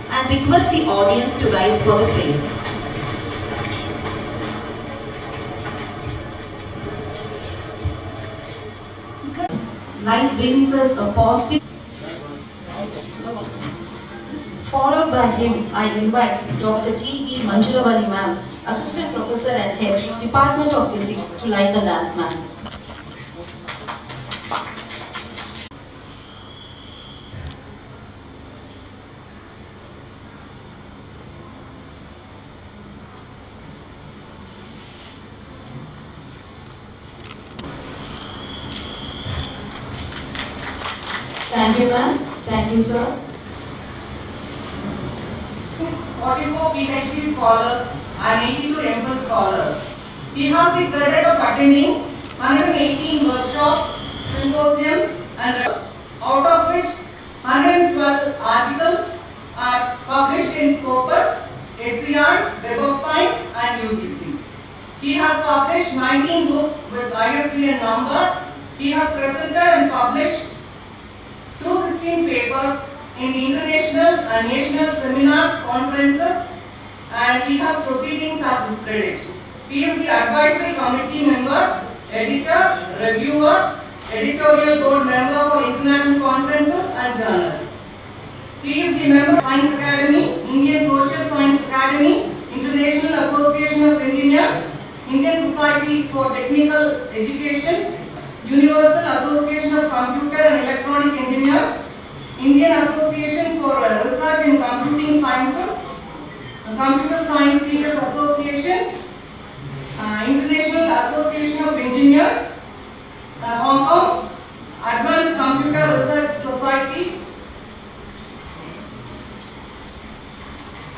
and request the audience to rise for the prayer. Life brings us a positive. Followed by him, I invite Dr. T.E. Manjulavali ma'am, Assistant Professor and Head, Department of Physics, to light the lamp, ma'am. Thank you, ma'am. Thank you, sir. 44 PhD scholars and 82 MPhil scholars. He has the credit of attending 118 workshops, symposiums and out of which 112 articles are published in Scopus, SCI, Web of Science and UGC. He has published 19 books with ISBN number. He has presented and published 216 papers in international and national seminars, conferences, and he has proceedings as his credit. He is the advisory committee member, editor, reviewer, editorial board member for international conferences and journals. He is the member of Science Academy, Indian Social Science Academy, International Association of Engineers, Indian Society for Technical Education, Universal Association of Computer and Electronic Engineers, Indian Association for Research in Computing Sciences, Computer Science Teachers Association, International Association of Engineers, Hong Kong, Advanced Computer Research Society,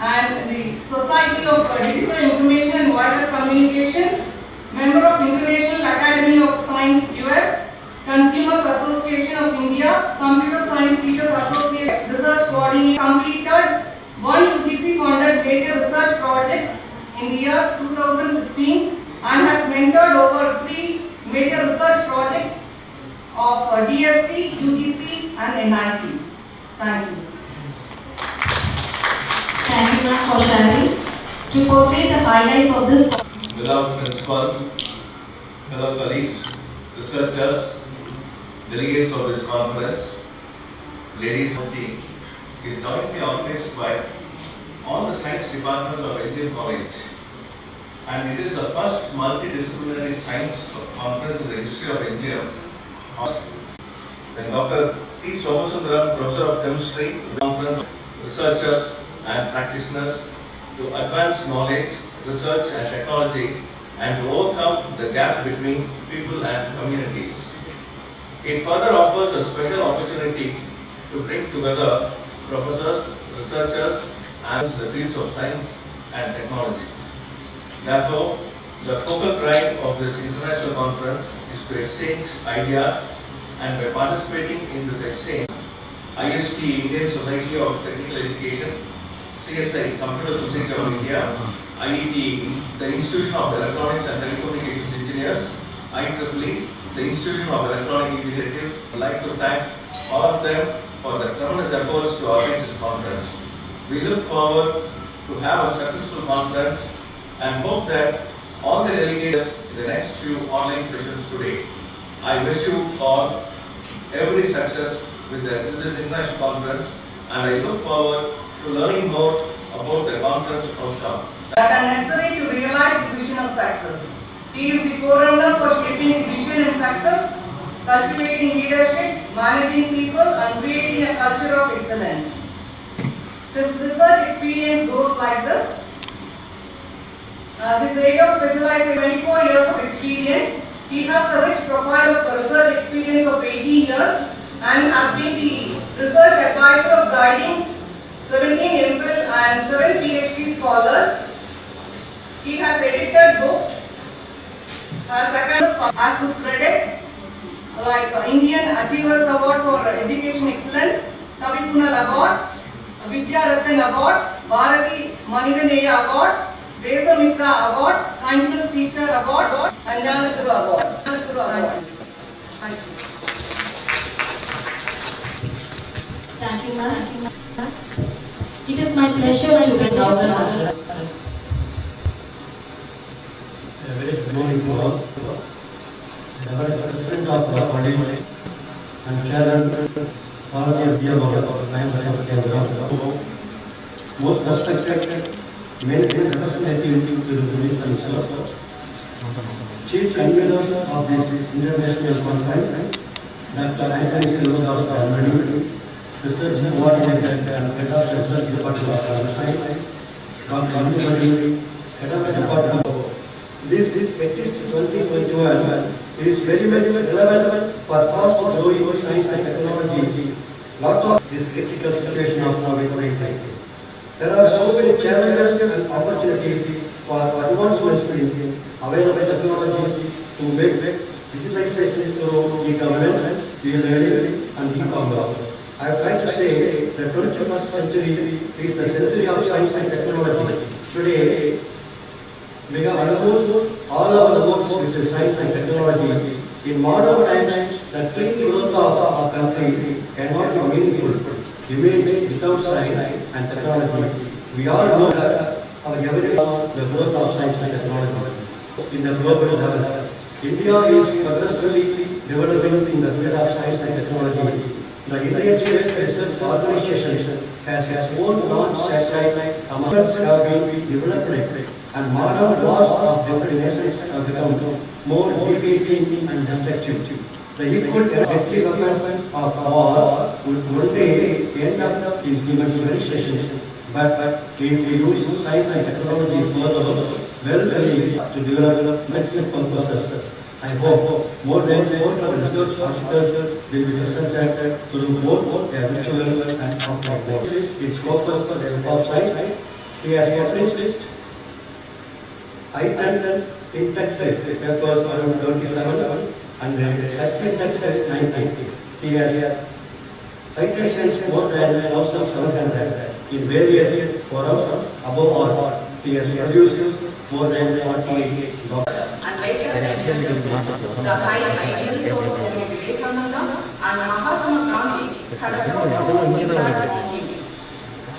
and the Society of Digital Information and Wireless Communications, member of International Academy of Science US, Consumers Association of India, Computer Science Teachers Association, Research Coordinator, completed one UGC funded major research project in the year 2016 and has mentored over 3 major research projects of DST, UGC and NIC. Thank you. Thank you, ma'am, for sharing. To portray the highlights of this. Beloved Principal, fellow colleagues, researchers, delegates of this conference, ladies and gentlemen, is jointly organized by all the science departments of Ngm College, and it is the first multidisciplinary science conference in the history of Ngm. Then Dr. T. Somasundaram, Professor of Chemistry, conference researchers and practitioners to advance knowledge, research and technology and to overcome the gap between people and communities. It further offers a special opportunity to bring together professors, researchers and the fields of science and technology. Therefore, the focal point of this international conference is to exchange ideas, and by participating in this exchange, IST, Indian Society of Technical Education, CSI, Computer Society of India, IET, the Institution of Electronics and Telecommunications Engineers, IEEE, the Institution of Electronic Initiative. I would like to thank all of them for their tremendous efforts to organize this conference. We look forward to have a successful conference and hope that all the delegates in the next few online sessions today. I wish you all every success with this international conference, and I look forward to learning more about the conference outcome that are necessary to realize the vision of success. He is the forerunner for shaping the vision and success, cultivating leadership, managing people and creating a culture of excellence. His research experience goes like this. His area of specialization, 24 years of experience. He has a rich profile of research experience of 18 years and has been the research advisor of guiding 17 MPhil and 7 PhD scholars. He has edited books, has his credit like Indian Achievers Award for Education Excellence, Kavi Punal Award, Vidya Rattan Award, Bharati Manidaneya Award, Desamitra Award, Kindness Teacher Award, and Jnanathuru Award. Thank you. Thank you, ma'am. It is my pleasure to be inaugural address. A very good morning to all. The President of the College and Chairman all the dear most respected many representative to the police and service, Chief Conveners of this international conference, Dr. Anthony Silva, Research Coordinator and Head of Research Department of Science, Dr. Ngm, Head of the Department. This ETIST 2021 is very relevant for fast growing science and technology. Lot of this critical situation of COVID-19. There are so many challenges and opportunities for advancements in available technology to make digitalization through e-government, e-learning and e-commerce. I would like to say the 21st century is the century of science and technology. Today, we have almost all our works with science and technology. In modern times, the clean growth of our country cannot be meaningful. Image without science and technology. We all know that our evidence on the growth of science and technology in the global level. India is progressively developing in the field of science and technology. The Indian Space Research Organization has its own launch satellite. Amongst have been developed and modern wars of different nations have become more deviating and destructive. The equal deadly weapons of war would one day end up in human civilization. But we use science and technology further to develop medical purposes. I hope more than 400 research articles will be presented through both virtual and offline modes. Its focus of science. He has published I-10 in text papers around 27 and text 19. He has citations more than 1,700 in various forums. Above all, he has produced more than 48 documents. And later the high ideals of Swami Vivekananda and Mahatma Gandhi had a profound impact on him.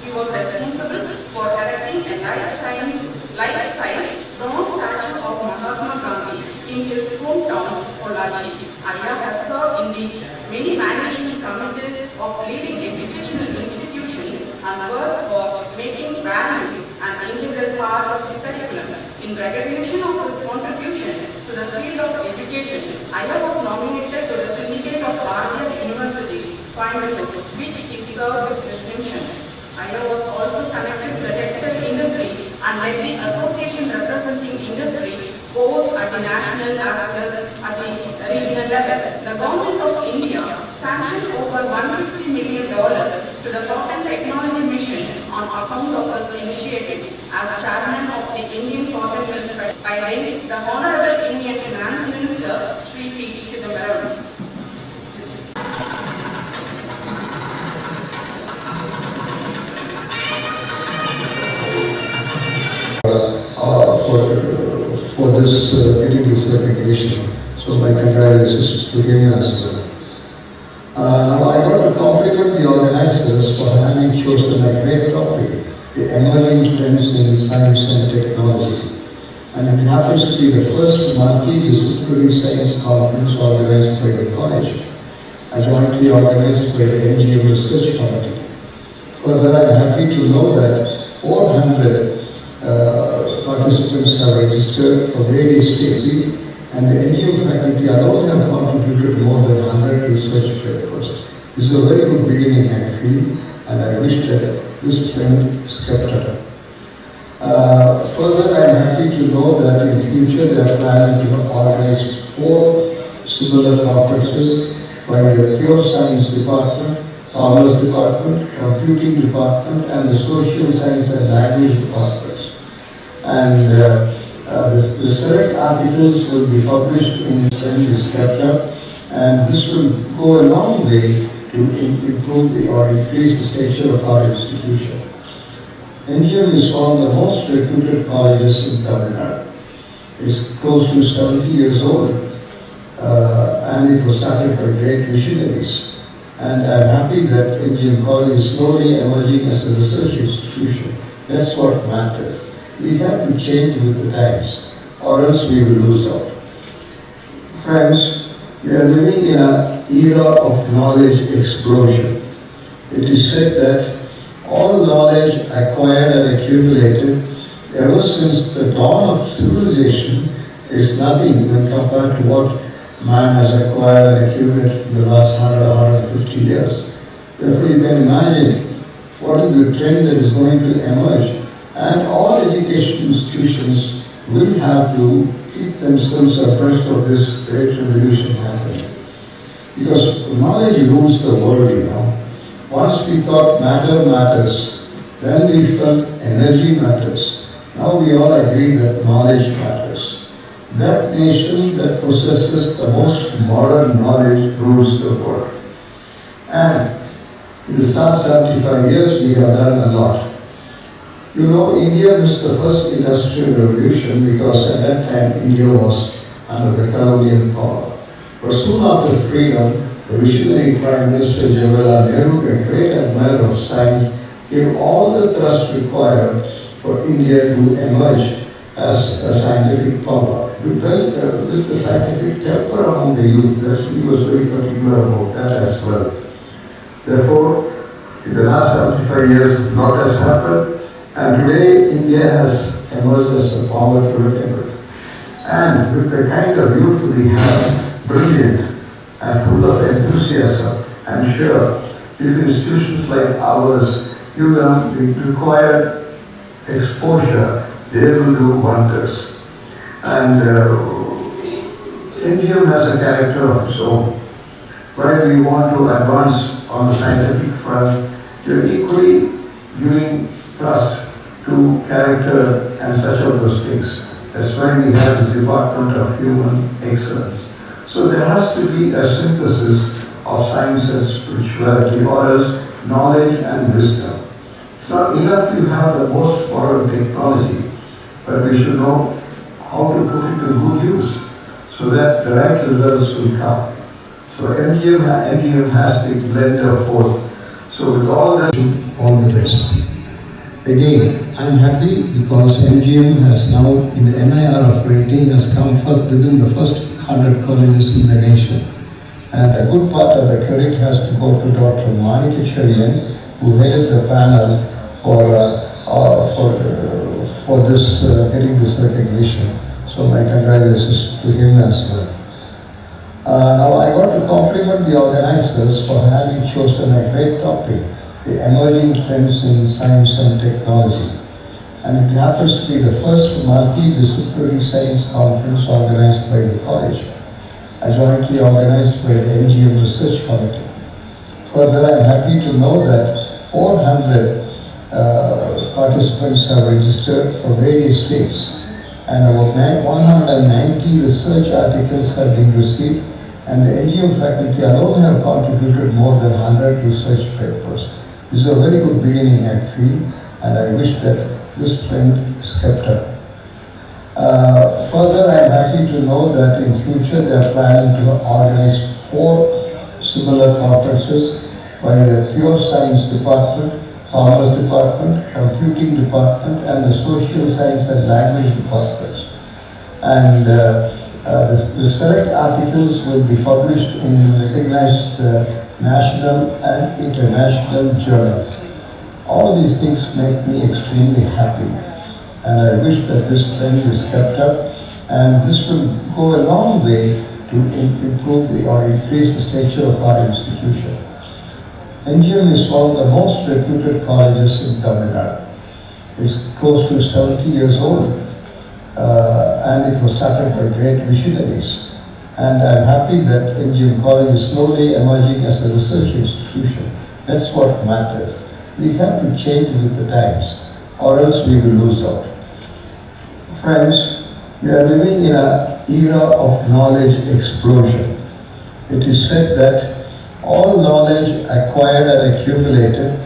He was responsible for erecting a life-size bronze statue of Mahatma Gandhi in his hometown, Pollachi. Aya has served in the many management committees of leading educational institutions and worked for making values an integral part of the curriculum. In recognition of his contribution to the field of education, Aya was nominated to the Syndicate of Bharatiya University, Coimbatore, which he served with distinction. Aya was also connected to the textile industry and led the association representing industry both at the national as well as at the regional level. The government of India sanctioned over $150 million to the Top Technology Mission on account of his initiative as chairman of the Indian Cotton Mills by the Honorable Indian Finance Minister Sri P. Chidambaram. For this getting this recognition. So my congratulations to him as well. Now I want to compliment the organizers for having chosen a great topic, the emerging trends in science and technology. And it happens to be the first multidisciplinary science conference organized by the college, and jointly organized by the Ngm Research Committee. Further, I am happy to know that 400 participants have registered for various states, and the Ngm faculty alone have contributed more than 100 research papers. This is a very good beginning, I feel, and I wish that this trend is kept up. Further, I am happy to know that in future they are planning to organize 4 similar conferences by the Pure Science Department, Commerce Department, Computing Department, and the Social Science and Language Departments. And the select articles will be published in trend is kept up, and this will go a long way to improve or increase the stature of our institution. Ngm is one of the most reputed colleges in Tamil Nadu. It's close to 70 years old, and it was started by great missionaries. And I'm happy that Ngm College is slowly emerging as a research institution. That's what matters. We have to change with the times, or else we will lose out. Friends, we are living in an era of knowledge explosion. It is said that all knowledge acquired and accumulated ever since the dawn of civilization is nothing when compared to what man has acquired and accumulated in the last 100 or 150 years. Therefore, you can imagine what is the trend that is going to emerge, and all education institutions will have to keep themselves abreast of this great revolution happening. Because knowledge rules the world, you know. Once we thought matter matters, then we felt energy matters. Now we all agree that knowledge matters. That nation that possesses the most modern knowledge rules the world. And in the last 75 years, we have done a lot. You know, India missed the first industrial revolution because at that time India was under the colonial power. But soon after freedom, the visionary Prime Minister Jawaharlal Nehru, a great admirer of science, gave all the thrust required for India to emerge as a scientific power. We built with the scientific temper among the youth. He was very particular about that as well. Therefore, in the last 75 years, a lot has happened, and today India has emerged as a power to reckon with. And with the kind of youth we have, brilliant and full of enthusiasm, I'm sure if institutions like ours give them the required exposure, they will do wonders. And Ngm has a character of its own. While we want to advance on the scientific front, we're equally giving thrust to character and such of those things. That's why we have the Department of Human Excellence. So there has to be a synthesis of science and spirituality, or else knowledge and wisdom. It's not enough you have the most modern technology, but we should know how to put it to good use so that the right results will come. So Ngm has the blend of both. So with all that, all the best. Again, I'm happy because Ngm has now, in the NIR of rating, has come first within the first 100 colleges in the nation. And a good part of the credit has to go to Dr. Manikacharyan, who headed the panel for this getting this recognition. So my congratulations to him as well. Now I want to compliment the organizers for having chosen a great topic, the emerging trends in science and technology. And it happens to be the first multidisciplinary science conference organized by the college, jointly organized by the Ngm Research Committee. Further, I am happy to know that 400 participants have registered from various states, and about 190 research articles have been received, and the Ngm faculty alone have contributed more than 100 research papers. This is a very good beginning, I feel, and I wish that this trend is kept up. Further, I am happy to know that in future they are planning to organize 4 similar conferences by the Pure Science Department, Commerce Department, Computing Department, and the Social Science and Language Departments. And the select articles will be published in recognized national and international journals. All these things make me extremely happy, and I wish that this trend is kept up, and this will go a long way to improve or increase the stature of our institution. Ngm is one of the most reputed colleges in Tamil Nadu. It's close to 70 years old, and it was started by great visionaries. And I'm happy that Ngm College is slowly emerging as a research institution. That's what matters. We have to change with the times, or else we will lose out. Friends, we are living in an era of knowledge explosion. It is said that all knowledge acquired and accumulated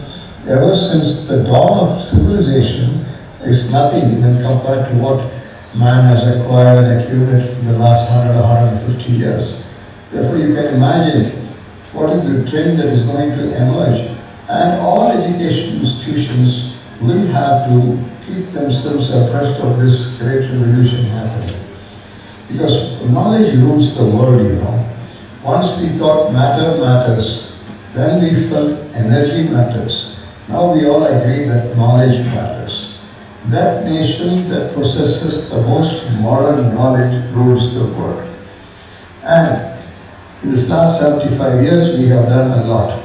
ever since the dawn of civilization is nothing when compared to what man has acquired and accumulated in the last 100 or 150 years. Therefore, you can imagine what is the trend that is going to emerge, and all education institutions will have to keep themselves abreast of this great revolution happening. Because knowledge rules the world, you know. Once we thought matter matters, then we felt energy matters. Now we all agree that knowledge matters. That nation that possesses the most modern knowledge rules the world. And in this last 75 years, we have done a lot.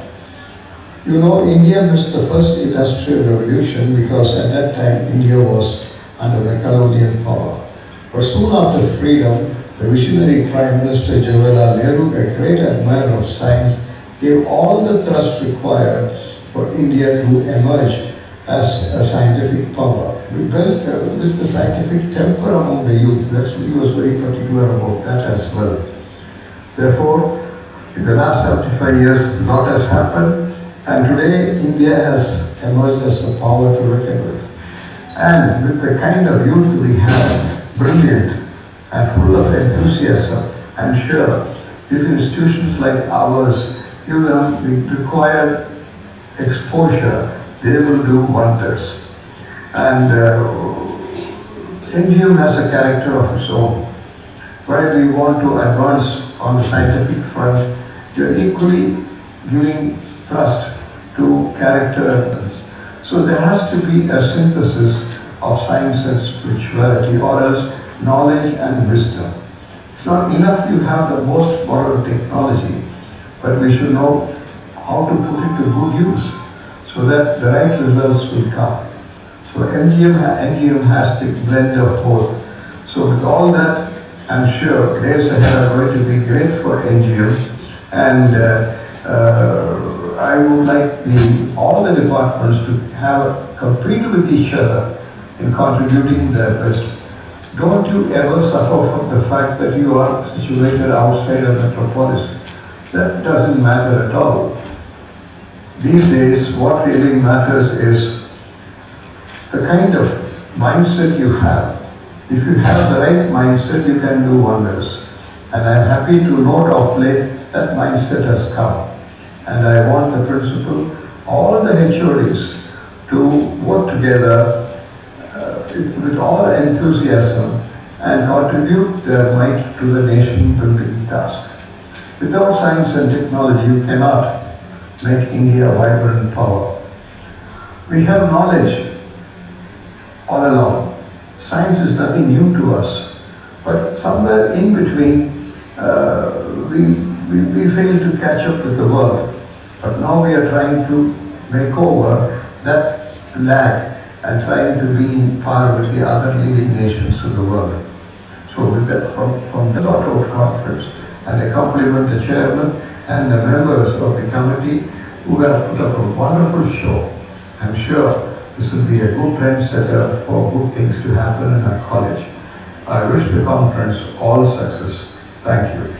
You know, India missed the first industrial revolution because at that time India was under the colonial power. But soon after freedom, the visionary Prime Minister Jawaharlal Nehru, a great admirer of science, gave all the thrust required for India to emerge as a scientific power. We built with the scientific temper among the youth. He was very particular about that as well. Therefore, in the last 75 years, a lot has happened, and today India has emerged as a power to reckon with. And with the kind of youth we have, brilliant and full of enthusiasm, I'm sure if institutions like ours give them the required exposure, they will do wonders. And Ngm has a character of its own. While we want to advance on the scientific front, we are equally giving thrust to character. So there has to be a synthesis of science and spirituality, or else knowledge and wisdom. It's not enough you have the most modern technology, but we should know how to put it to good use so that the right results will come. So Ngm has the blend of both. So with all that, I'm sure days ahead are going to be great for Ngm, and I would like all the departments to compete with each other in contributing their best. Don't you ever suffer from the fact that you are situated outside a metropolis. That doesn't matter at all. These days, what really matters is the kind of mindset you have. If you have the right mindset, you can do wonders. And I'm happy to note of late that mindset has come. And I want the principal, all the HODs to work together with all enthusiasm and contribute their might to the nation-building task. Without science and technology, you cannot make India a vibrant power. We have knowledge all along. Science is nothing new to us, but somewhere in between, we fail to catch up with the world. But now we are trying to make over that lag and trying to be in par with the other leading nations of the world. So with that, from the thought-out conference, and I compliment the chairman and the members of the committee who have put up a wonderful show. I'm sure this will be a good trendsetter for good things to happen in our college. I wish the conference all success. Thank you.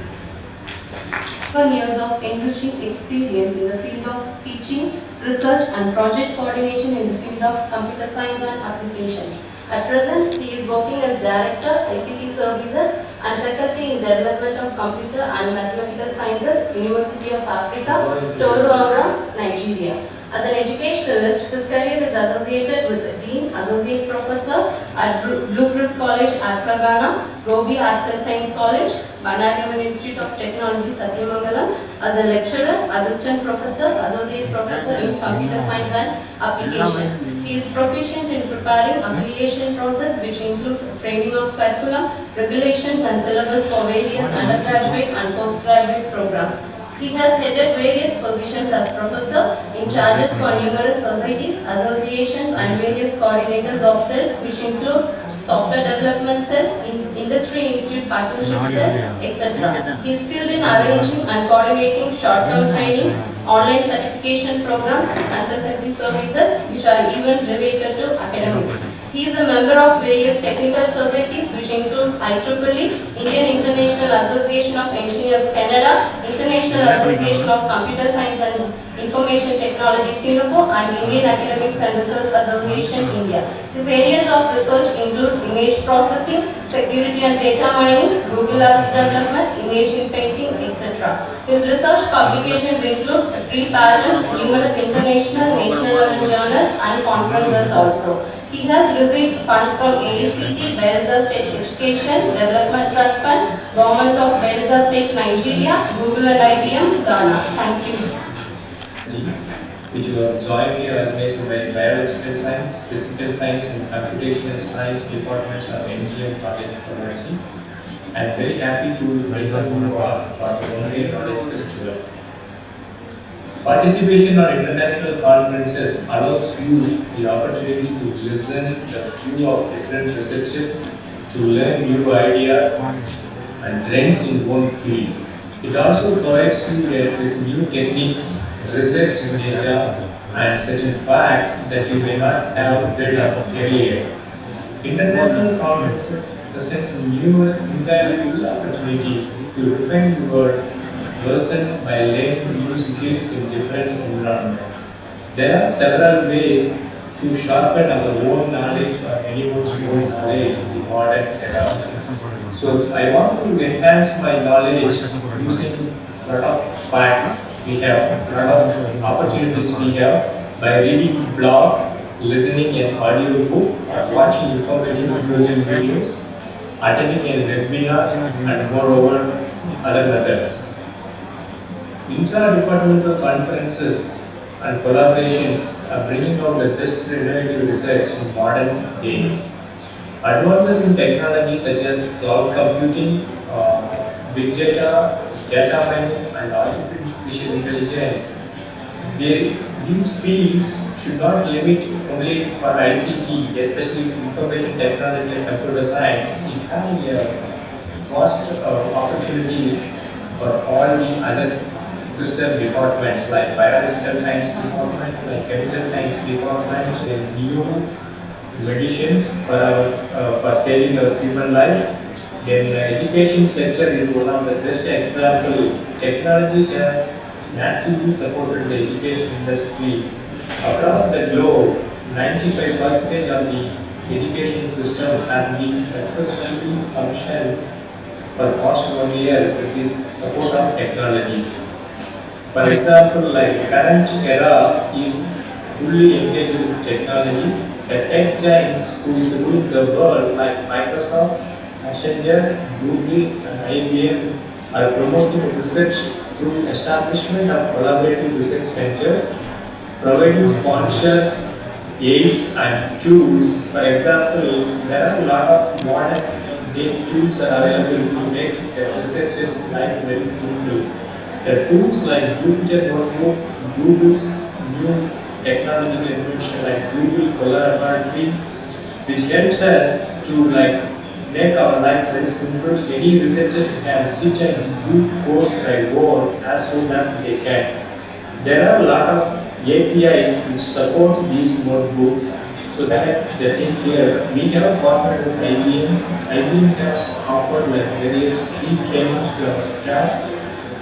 1 years of enriching experience in the field of teaching, research and project coordination in the field of computer science and applications. At present, he is working as Director, ICT Services and Faculty in Development of Computer and Mathematical Sciences, University of Africa, Torouara, Nigeria. As an educationalist, his career is associated with Dean, Associate Professor at Bluegrass College, Accra, Ghana, Gobi Arts and Science College, Bangalore Institute of Technology, Satyamangalam, as a lecturer, Assistant Professor, Associate Professor in Computer Science and Applications. He is proficient in preparing application process, which includes framing of curriculum, regulations and syllabus for various undergraduate and postgraduate programs. He has headed various positions as professor in charges for numerous societies, associations and various coordinators of cells, which includes software development cell, industry institute partnership cell, etc. He is skilled in arranging and coordinating short-term trainings, online certification programs, consultancy services, which are even related to academics. He is a member of various technical societies, which includes IEEE, Indian International Association of Engineers Canada, International Association of Computer Science and Information Technology Singapore and Indian Academics and Research Association India. His areas of research includes image processing, security and data mining, Google Earth development, imaging painting, etc. His research publications includes 3 patents, numerous international, national level journals and conferences also. He has received funds from AICT, Belza State Education Development Trust Fund, Government of Belza State Nigeria, Google and IBM, Ghana. Thank you. Which was jointly organized by Biological Science, Physical Science and Computational Science departments of Ngm College of Technology. I am very happy to welcome you all for the Ngm College Festival. Participation on international conferences allows you the opportunity to listen the view of different researchers, to learn new ideas and trends in one field. It also provides you with new techniques, research data, and certain facts that you may not have heard of earlier. International conferences present numerous invaluable opportunities to refine your person by learning new skills in different environments. There are several ways to sharpen our own knowledge or anyone's own knowledge in the modern era. So I want to enhance my knowledge using a lot of facts we have, a lot of opportunities we have by reading blogs, listening an audio book, or watching informative tutorial videos, attending a webinars, and moreover other methods. Intra-departmental conferences and collaborations are bringing out the best innovative research in modern days. Advances in technology such as cloud computing, big data, data mining, and artificial intelligence, these fields should not limit only for ICT, especially information technology and computer science. It has vast opportunities for all the other sister departments like biological science department, like chemical science department, and new medicines for for saving our human life. Then education sector is one of the best example. Technology has massively supported the education industry across the globe. 95% of the education system has been successfully functioned for past 1 year with this support of technologies. For example, like current era is fully engaged with technologies. The tech giants who is ruling the world like Microsoft, Messenger, Google and IBM are promoting research through establishment of collaborative research centers, providing sponsors, aids and tools. For example, there are a lot of modern day tools are available to make the researchers' life very simple. The tools like Jupyter Notebook, Google's new technological invention like Google Collaboratory, which helps us to make our life very simple. Any researchers can sit and do code by code as soon as they can. There are a lot of APIs which support these notebooks. So that the thing here, we have partnered with IBM. IBM have offered various free trainings to our staff.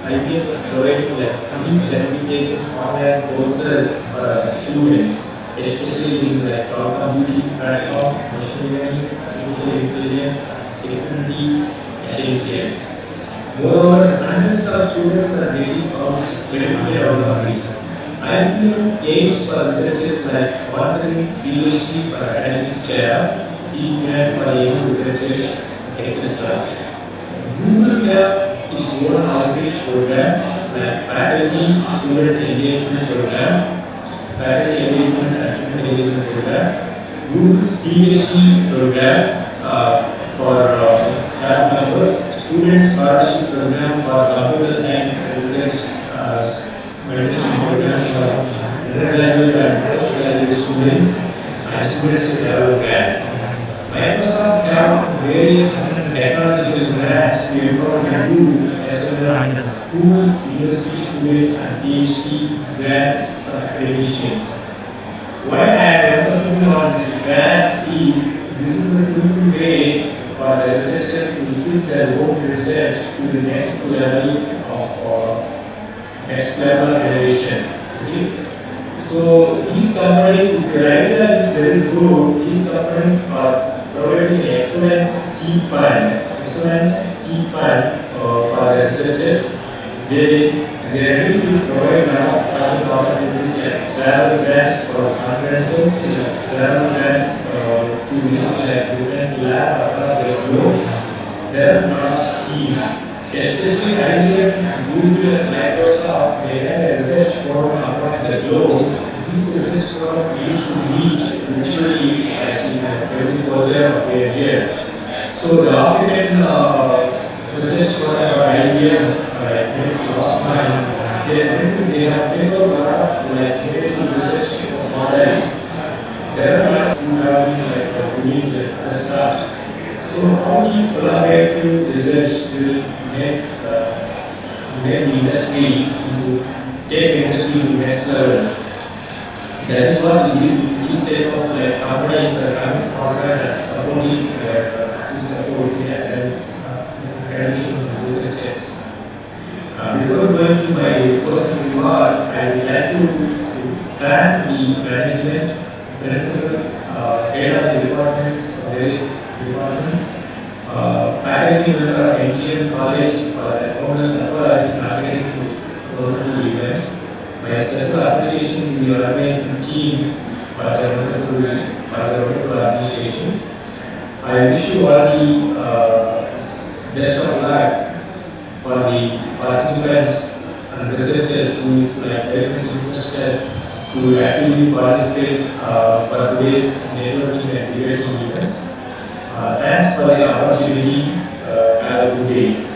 IBM is providing free certification online courses for our students, especially in cloud computing platforms, machine learning, artificial intelligence, and security essentials. Moreover, hundreds of students are getting benefited out of it. IBM aims for researchers like sponsoring PhD for academic staff, seed grant for young researchers, etc. Google have its own outreach program like faculty student engagement program, faculty engagement and student engagement program, Google's PhD program for staff members, student scholarship program for computer science research mentorship program for undergraduate and postgraduate students and students who have grants. Microsoft have various technological grants to empower youth as well as school, university students and PhD grants for academicians. Why I am emphasizing on these grants is this is the simple way for the researcher to take their own research to the next level of innovation. Okay. So these companies, if your idea is very good, these companies are providing excellent seed fund for the researchers. They are ready to provide a lot of funding opportunities like travel grants for conferences, travel grant to visit like different lab across the globe. There are a lot of schemes, especially IBM, Google, and Microsoft. They have a research forum across the globe. This research forum used to meet virtually like in every quarter of a year. So the African research forum for IBM, like last month, they have made a lot of like innovative research models. There are a lot of who have been like doing the other stuff. So how these collaborative research will make the industry to take the industry to the next level. That is what these type of like companies are coming forward and supporting supporting academics and researchers. Before going to my closing remark, I would like to thank the management, principal, head of the departments, various departments, faculty member of Ngm College for their phenomenal effort in organizing this wonderful event. My special appreciation to the organizing team for their wonderful administration. I wish you all the best of luck for the participants and researchers who is like very much interested to actively participate for today's networking and debating events. Thanks for the opportunity. Have a good day.